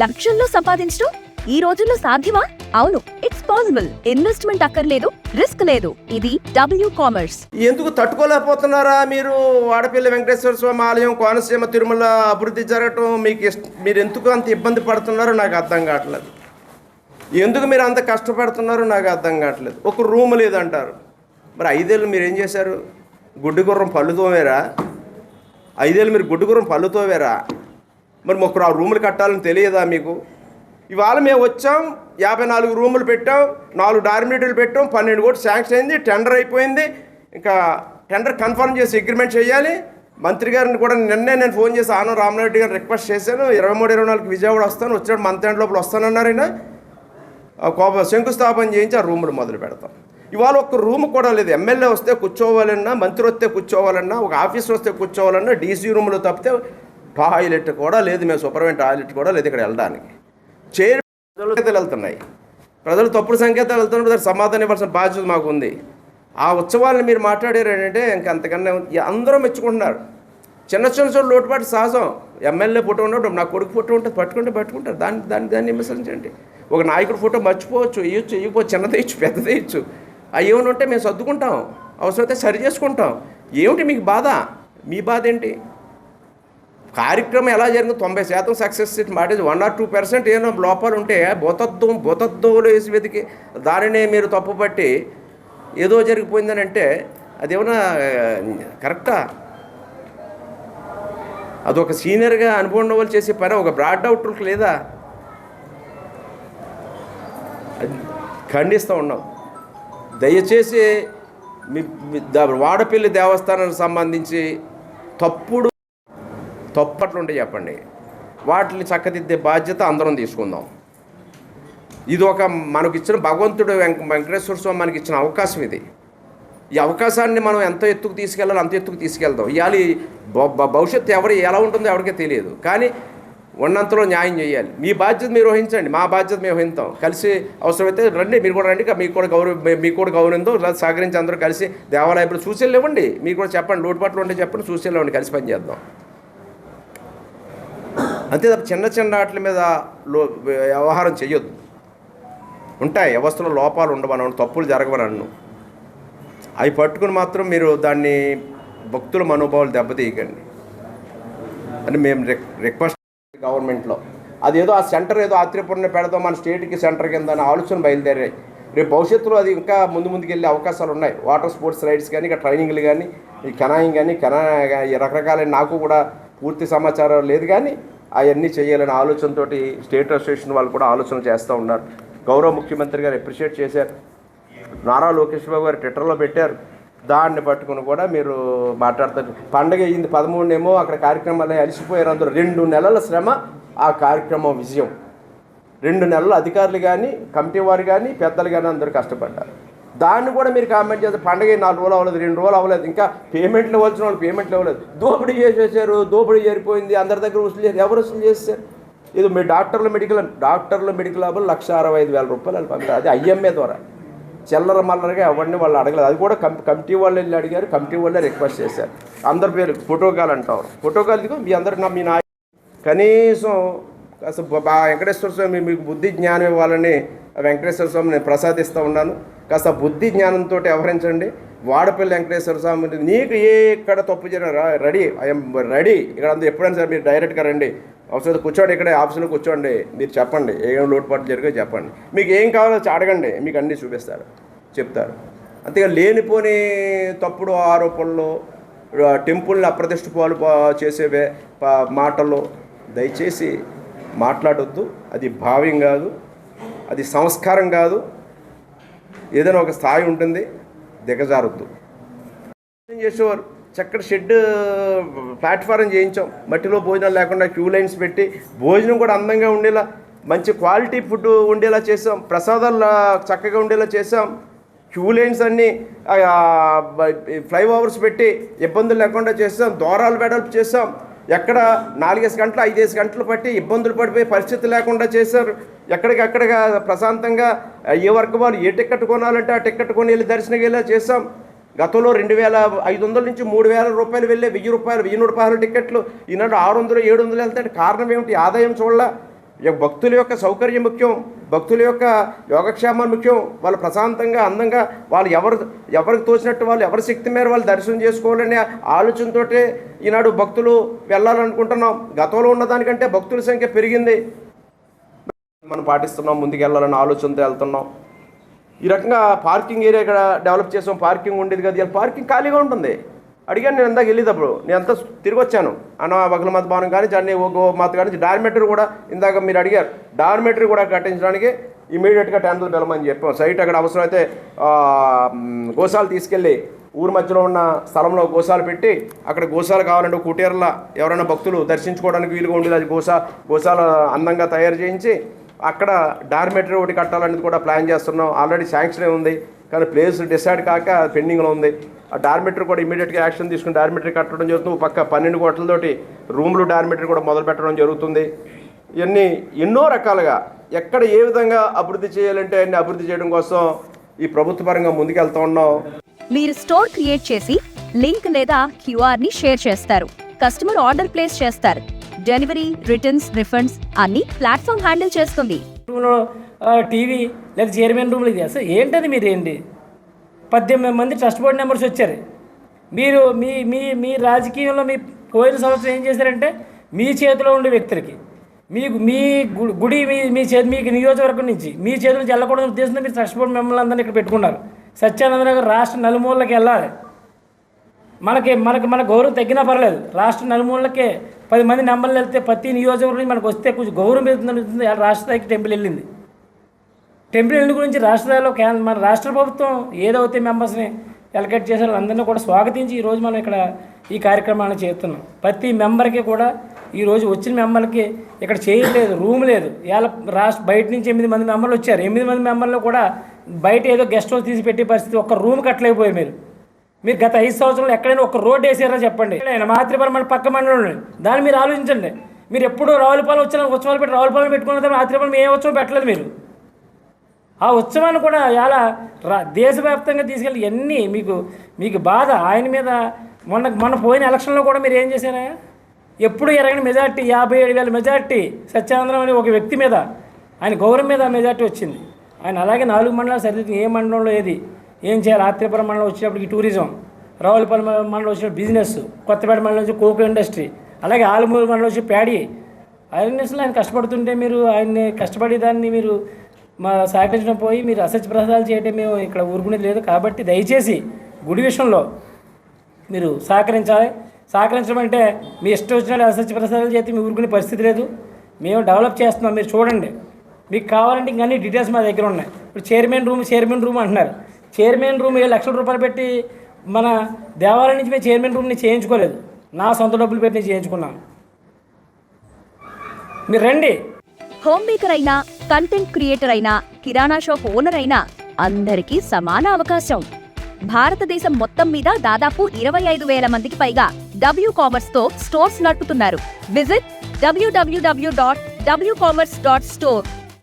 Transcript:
లక్షల్లో సంపాదించడం ఈ రోజుల్లో సాధ్యమా? అవును, ఇట్స్ పాసిబుల్. ఇన్వెస్ట్మెంట్ అక్కర్లేదు, రిస్క్ లేదు. ఇది డబ్ల్యూ కామర్స్. ఎందుకు తట్టుకోలేకపోతున్నారా మీరు? వాడపల్లి వెంకటేశ్వర స్వామి ఆలయం, కోనసీమ, తిరుమల అభివృద్ధి జరగటం మీరు ఎందుకు అంత ఇబ్బంది పడుతున్నారో నాకు అర్థం కావట్లేదు. ఎందుకు మీరు అంత కష్టపడుతున్నారో నాకు అర్థం కావట్లేదు. ఒక రూమ్ లేదంటారు. మరి 5 ఏళ్ళు మీరు ఏం చేశారు? గుడ్డిగుర్రం పళ్ళు తోమేరా? 5 ఏళ్ళు మీరు గుడ్డిగుర్రం పళ్ళు తోమేరా? మరి ఒక రూములు కట్టాలని తెలియదా మీకు? ఇవాళ మేము వచ్చాం, 54 రూములు పెట్టాం, 4 డార్మిటరీలు పెట్టాం, 12 కోట్లు శాంక్షన్ అయింది, టెండర్ అయిపోయింది. ఇంకా టెండర్ కన్ఫర్మ్ చేసి అగ్రిమెంట్ చేయాలి. మంత్రి గారిని కూడా నిన్నే నేను ఫోన్ చేసి ఆనం రామనారెడ్డి గారిని రిక్వెస్ట్ చేశాను. 23-24 విజయవాడ వస్తాను, వచ్చాడు మంత్ ఎండ్ లోపల వస్తానన్నారు. ఆయన శంకుస్థాపన చేయించి ఆ రూములు మొదలు పెడతాం. ఇవాళ ఒక్క రూమ్ కూడా లేదు. ఎమ్మెల్యే వస్తే కూర్చోవాలన్నా, మంత్రి వస్తే కూర్చోవాలన్నా, ఒక ఆఫీసర్ వస్తే కూర్చోవాలన్నా డీసీ రూమ్లో తప్పితే టాయిలెట్ కూడా లేదు. మేము సూపర్వెంట్ టాయిలెట్ కూడా లేదు ఇక్కడ వెళ్ళడానికి. ప్రజలు వెళ్తున్నాయి. ప్రజలు తప్పుడు సంకేతాలు వెళ్తున్నప్పుడు దానికి సమాధానం ఇవ్వాల్సిన బాధ్యత మాకు ఉంది. ఆ ఉత్సవాలను మీరు మాట్లాడారు ఏంటంటే ఇంకంతకన్నా అందరూ మెచ్చుకుంటున్నారు. చిన్న చిన్న లోటుపాటు సహజం. ఎమ్మెల్యే ఫోటో ఉన్నప్పుడు నా కొడుకు ఫోటో ఉంటుంది, పట్టుకుంటారు. దాన్ని విమర్శించండి. ఒక నాయకుడు ఫోటో మర్చిపోవచ్చు, ఇవ్వచ్చు, చిన్నది ఇచ్చు, పెద్దది ఇచ్చు. అవి ఏమైనా ఉంటే మేము సర్దుకుంటాం, అవసరమైతే సరి చేసుకుంటాం. ఏమిటి మీకు బాధ? మీ బాధ ఏంటి? కార్యక్రమం ఎలా జరిగింది? 90% సక్సెస్ మాట. 1 or 2% ఏమో లోపాలు ఉంటే భూతత్వంలో వేసి వెతికి దానినే మీరు తప్పుపట్టి ఏదో జరిగిపోయిందని అంటే అదేమన్నా కరెక్టా? అదొక సీనియర్గా అనుభవం ఉన్న వాళ్ళు చేసే పని. ఒక బ్రాడ్ అవుట్లుక్ లేదా? ఖండిస్తూ ఉన్నాం. దయచేసి వాడపల్లి దేవస్థానానికి సంబంధించి తప్పట్లుంటే చెప్పండి. వాటిని చక్కదిద్దే బాధ్యత అందరం తీసుకుందాం. ఇది ఒక మనకి ఇచ్చిన భగవంతుడు వెంకటేశ్వర స్వామి మనకి ఇచ్చిన అవకాశం ఇది. ఈ అవకాశాన్ని మనం ఎంత ఎత్తుకు తీసుకెళ్ళాలో అంత ఎత్తుకు తీసుకెళ్దాం. ఇవాళ భవిష్యత్తు ఎలా ఉంటుందో ఎవరికీ తెలియదు. కానీ ఉన్నంతలో న్యాయం చేయాలి. మీ బాధ్యత మీరు వహించండి, మా బాధ్యత మేము వహిస్తాం. కలిసి అవసరమైతే రండి, మీరు కూడా రండి. మీకు కూడా గౌరవంతో ఇలా సహకరించి అందరూ కలిసి దేవాలయంలో సూచనలు ఇవ్వండి. మీరు కూడా చెప్పండి, లోటుపాట్లు ఉంటే చెప్పండి, సూచనలు ఇవ్వండి, కలిసి పనిచేద్దాం. అంతే తప్ప చిన్న వాటి మీద వ్యవహారం చెయ్యొద్దు. ఉంటాయి వ్యవస్థలో లోపాలు ఉండవను, తప్పులు జరగవనన్ను. అవి పట్టుకుని మాత్రం మీరు దాన్ని భక్తుల మనోభావాలు దెబ్బతీయకండి అని మేము రిక్వెస్ట్. గవర్నమెంట్లో అదేదో ఆ సెంటర్ ఏదో ఆత్రేయపురంలో పెడదాం, మన స్టేట్కి సెంటర్ కింద అని ఆలోచన బయలుదేరాయి. రేపు భవిష్యత్తులో అది ఇంకా ముందుకు వెళ్ళే అవకాశాలు ఉన్నాయి. వాటర్ స్పోర్ట్స్ రైడ్స్ కానీ, ఇక్కడ ట్రైనింగ్లు కానీ, ఈ కెనాయింగ్ కానీ, రకరకాలైన నాకు కూడా పూర్తి సమాచారం లేదు. కానీ అవన్నీ చేయాలనే ఆలోచనతో స్టేట్ అసోసియేషన్ వాళ్ళు కూడా ఆలోచన చేస్తూ ఉన్నారు. గౌరవ ముఖ్యమంత్రి గారు అప్రిషియేట్ చేశారు. నారా లోకేష్ బాబు గారు ట్విట్టర్లో పెట్టారు. దాన్ని పట్టుకుని కూడా మీరు మాట్లాడతారు. పండగ అయ్యింది 13 అక్కడ కార్యక్రమాలు అలసిపోయారు అందరూ. 2 నెలల శ్రమ ఆ కార్యక్రమం విజయం. 2 నెలలు అధికారులు కానీ, కమిటీ వారు కానీ, పెద్దలు కానీ అందరూ కష్టపడ్డారు. దాన్ని కూడా మీరు కామెంట్ చేస్తే పండగ 4 రోజులు అవ్వలేదు, 2 రోజులు అవ్వలేదు, ఇంకా పేమెంట్లు ఇవ్వాల్సిన వాళ్ళు పేమెంట్లు ఇవ్వలేదు, దోపిడీ చేసేసారు, దోపిడీ జరిపోయింది, అందరి దగ్గర వసూలు చేసి ఎవరు వసూలు చేశారు? ఇది మీ డాక్టర్ల మెడికల్ లాభం 1,65,000 రూపాయలు పంపారు. అది IMA ద్వారా చిల్లర మల్లరగా ఎవరిని వాళ్ళు అడగలేదు. అది కూడా కమిటీ వాళ్ళు వెళ్ళి అడిగారు, కమిటీ వాళ్ళే రిక్వెస్ట్ చేశారు. అందరి పేరు ఫోటోకాల్ అంటారు. ఫోటోకాల్ ఇదిగో మీ అందరు మీ నాయకులు కనీసం అసలు వెంకటేశ్వర స్వామి మీకు బుద్ధి జ్ఞానం ఇవ్వాలని వెంకటేశ్వర స్వామి నేను ప్రసాదిస్తూ ఉన్నాను. కాస్త బుద్ధి జ్ఞానంతో వ్యవహరించండి. వాడపల్లి వెంకటేశ్వర స్వామి నీకు ఎక్కడ తప్పు జరిగిన ఐఎమ్ రెడీ. ఇక్కడ అంతా ఎప్పుడైనా సరే మీరు డైరెక్ట్గా రండి, అవసరం కూర్చోండి, ఇక్కడే ఆఫీసులో కూర్చోండి, మీరు చెప్పండి ఏం లోటుపాట్లు జరిగాయో చెప్పండి, మీకు ఏం కావాలో అడగండి, మీకు అన్నీ చూపిస్తారు, చెప్తారు. అంతేగా లేనిపోని తప్పుడు ఆరోపణలు, టెంపుల్ని అప్రతిష్ట పాలు చేసేవే మాటలు దయచేసి మాట్లాడొద్దు. అది భావ్యం కాదు, అది సంస్కారం కాదు. ఏదైనా ఒక స్థాయి ఉంటుంది, దిగజారొద్దు. చేసేవారు చక్కటి షెడ్ ప్లాట్ఫారం చేయించాం. మట్టిలో భోజనాలు లేకుండా క్యూ లైన్స్ పెట్టి భోజనం కూడా అందంగా ఉండేలా, మంచి క్వాలిటీ ఫుడ్ ఉండేలా చేసాం. ప్రసాదాలు చక్కగా ఉండేలా చేసాం. క్యూ లైన్స్ అన్నీ ఫ్లైఓవర్స్ పెట్టి ఇబ్బందులు లేకుండా చేసాం. ద్వారాలు వెడల్పు చేసాం. ఎక్కడ 4 గంటలు 5 గంటలు పట్టి ఇబ్బందులు పడిపోయే పరిస్థితి లేకుండా చేశారు. ఎక్కడికక్కడగా ప్రశాంతంగా ఏ వర్గ వాళ్ళు ఏ టికెట్ కొనాలంటే ఆ టికెట్ కొని వెళ్ళి దర్శనం వెళ్ళేలా చేసాం. గతంలో 2,500 నుంచి 3,000 రూపాయలు వెళ్ళే 1,000 రూపాయలు 1,100 టికెట్లు ఈనాడు 600 700 వెళ్తాయి. కారణం ఏమిటి? ఆదాయం చూడాల. భక్తుల యొక్క సౌకర్యం ముఖ్యం, భక్తుల యొక్క యోగక్షేమం ముఖ్యం. వాళ్ళు ప్రశాంతంగా అందంగా వాళ్ళు ఎవరికి తోచినట్టు వాళ్ళు ఎవరి శక్తి మేర వాళ్ళు దర్శనం చేసుకోవాలనే ఆలోచనతో ఈనాడు భక్తులు వెళ్ళాలనుకుంటున్నాం. గతంలో ఉన్నదానికంటే భక్తుల సంఖ్య పెరిగింది. మనం పాటిస్తున్నాం, ముందుకెళ్ళాలనే ఆలోచనతో వెళ్తున్నాం. ఈ రకంగా పార్కింగ్ ఏరియా ఇక్కడ డెవలప్ చేసాం. పార్కింగ్ ఉండేది కదా, ఇలా పార్కింగ్ ఖాళీగా ఉంటుంది. అడిగాను నేను ఇందాక వెళ్ళేటప్పుడు, నేను అంతా తిరిగి వచ్చాను. అన్న వగల మత భవనం కానీ చన్నీ ఓ మత కానీ డార్మెటరీ కూడా ఇందాక మీరు అడిగారు, డార్మెటరీ కూడా కట్టించడానికి ఇమీడియట్గా టెండర్లు పిలమని చెప్పాం. సైట్ అక్కడ అవసరమైతే గోశాలు తీసుకెళ్ళి ఊరి మధ్యలో ఉన్న స్థలంలో గోశాలు పెట్టి అక్కడ గోశాలు కావాలంటే కుటీరల ఎవరైనా భక్తులు దర్శించుకోవడానికి వీలుగా ఉండేది అది గోశాల అందంగా తయారు చేయించి అక్కడ డార్మెటరీ ఒకటి కట్టాలనేది కూడా ప్లాన్ చేస్తున్నాం. ఆల్రెడీ శాంక్షన్ ఉంది, కానీ ప్లేస్ డిసైడ్ కాక పెండింగ్లో ఉంది. ఆ డార్మెటరీ కూడా ఇమీడియట్గా యాక్షన్ తీసుకుని డార్మెటరీ కట్టడం జరుగుతుంది. పక్క 12 కోట్లతోటి రూములు డార్మెటరీ కూడా మొదలు పెట్టడం జరుగుతుంది. ఇవన్నీ ఎన్నో రకాలుగా ఎక్కడ ఏ విధంగా అభివృద్ధి చేయాలంటే అన్ని అభివృద్ధి చేయడం కోసం ఈ ప్రభుత్వ పరంగా ముందుకెళ్తూ ఉన్నాం. మీరు స్టోర్ క్రియేట్ చేసి లింక్ లేదా క్యూఆర్ ని షేర్ చేస్తారు. కస్టమర్ ఆర్డర్ ప్లేస్ చేస్తారు. డెలివరీ, రిటర్న్స్, రిఫండ్స్ అన్ని ప్లాట్ఫామ్ హ్యాండిల్ చేస్తుంది. టీవీ లేదా చైర్మన్ రూమ్లు ఇది అసలు ఏంటది? మీరు ఏంటి 18 మంది ట్రస్ట్ బోర్డు మెంబర్స్ వచ్చారు. మీరు మీ మీ మీ రాజకీయంలో మీ పోయిన సంవత్సరం ఏం చేశారంటే మీ చేతిలో ఉండే వ్యక్తులకి మీకు మీ గుడి మీ చేతి మీకు నియోజకవర్గం నుంచి మీ చేతుల నుంచి వెళ్ళకూడదని ఉద్దేశంతో మీరు ట్రస్ట్ బోర్డు మెంబర్లు అందరినీ ఇక్కడ పెట్టుకున్నారు. సత్యానందనగర్ రాష్ట్ర నలుమూలకి వెళ్ళాలి. మన గౌరవం తగ్గినా పర్లేదు. రాష్ట్ర నలుమూలకే 10 మంది నెంబర్లు వెళ్తే ప్రతి నియోజకవర్గం నుంచి మనకు వస్తే కొంచెం గౌరవం పెరుగుతుంది. రాష్ట్ర స్థాయికి టెంపుల్ వెళ్ళింది. టెంపుల్ వెళ్ళిన గురించి రాష్ట్ర స్థాయిలో మన రాష్ట్ర ప్రభుత్వం ఏదైతే మెంబర్స్ని ఎలకేట్ చేశారో అందరినీ కూడా స్వాగతించి ఈరోజు మనం ఇక్కడ ఈ కార్యక్రమాలను చేస్తున్నాం. ప్రతి మెంబర్కి కూడా ఈరోజు వచ్చిన మెంబర్లకి ఇక్కడ చేయలేదు, రూమ్ లేదు. ఇవాళ బయట నుంచి 8 మంది మెంబర్లు వచ్చారు. 8 మంది మెంబర్లు కూడా బయట ఏదో గెస్ట్ హౌస్ తీసి పెట్టే పరిస్థితి, ఒక్క రూమ్ కట్టలేకపోయారు. మీరు గత 5 సంవత్సరాలు ఎక్కడైనా ఒక రోడ్డు వేసారా చెప్పండి. మాతృపురం మన పక్క మండలం దాన్ని మీరు ఆలోచించండి. మీరు ఎప్పుడు రావులపాలెం ఉత్సవాలు పెట్టి రావులపాలెం పెట్టుకున్న మాతృపురం ఏ ఉత్సవం పెట్టలేదు మీరు. ఆ ఉత్సవాన్ని కూడా ఇలా దేశవ్యాప్తంగా తీసుకెళ్ళి ఎన్ని మీకు బాధ ఆయన మీద. మొన్న పోయిన ఎలక్షన్లో కూడా మీరు ఏం చేశారా? ఎప్పుడు ఎరగని మెజార్టీ 57,000 మెజార్టీ సత్యానందం అనే ఒక వ్యక్తి మీద, ఆయన గౌరవం మీద మెజార్టీ వచ్చింది. ఆయన అలాగే 4 మండలాలు సరిదిద్ది ఏ మండలంలో ఏది ఏం చేయాలి. ఆత్రేయపురం మండలం వచ్చినప్పటికి టూరిజం, రావులపాలెం మండలం వచ్చినప్పుడు బిజినెస్, కొత్తపేట మండలం వచ్చి కోకో ఇండస్ట్రీ, అలాగే ఆలమూరు మండలం వచ్చి ప్యాడీ. ఆయన కష్టపడుతుంటే మీరు ఆయన్ని కష్టపడేదాన్ని మీరు సహకరించడం పోయి మీరు అసత్య ప్రసాదాలు చేయడం మేము ఇక్కడ ఊరుకునేది లేదు. కాబట్టి దయచేసి గుడి విషయంలో మీరు సహకరించాలి. సహకరించడం అంటే మీ ఇష్టం వచ్చిన అసత్య ప్రసాదాలు చేస్తే మీ ఊరుకునే పరిస్థితి లేదు. మేము డెవలప్ చేస్తున్నాం, మీరు చూడండి. మీకు కావాలంటే ఇంకా అన్ని డీటెయిల్స్ మా దగ్గర ఉన్నాయి. ఇప్పుడు చైర్మన్ రూమ్ అంటున్నారు. చైర్మన్ రూమ్ 7 లక్షల రూపాయలు పెట్టి మన దేవాలయం నుంచి మేము చైర్మన్ రూమ్ని చేయించుకోలేదు. నా సొంత డబ్బులు పెట్టి నేను చేయించుకున్నాను. మీరు రండి. హోమ్ మేకర్ అయినా, కంటెంట్ క్రియేటర్ అయినా, కిరాణా షాప్ ఓనర్ అయినా అందరికీ సమాన అవకాశం. భారతదేశం మొత్తం మీద దాదాపు 25,000 మందికి పైగా WCommerce తో స్టోర్స్ నడుపుతున్నారు. Visit www.wcommerce.store.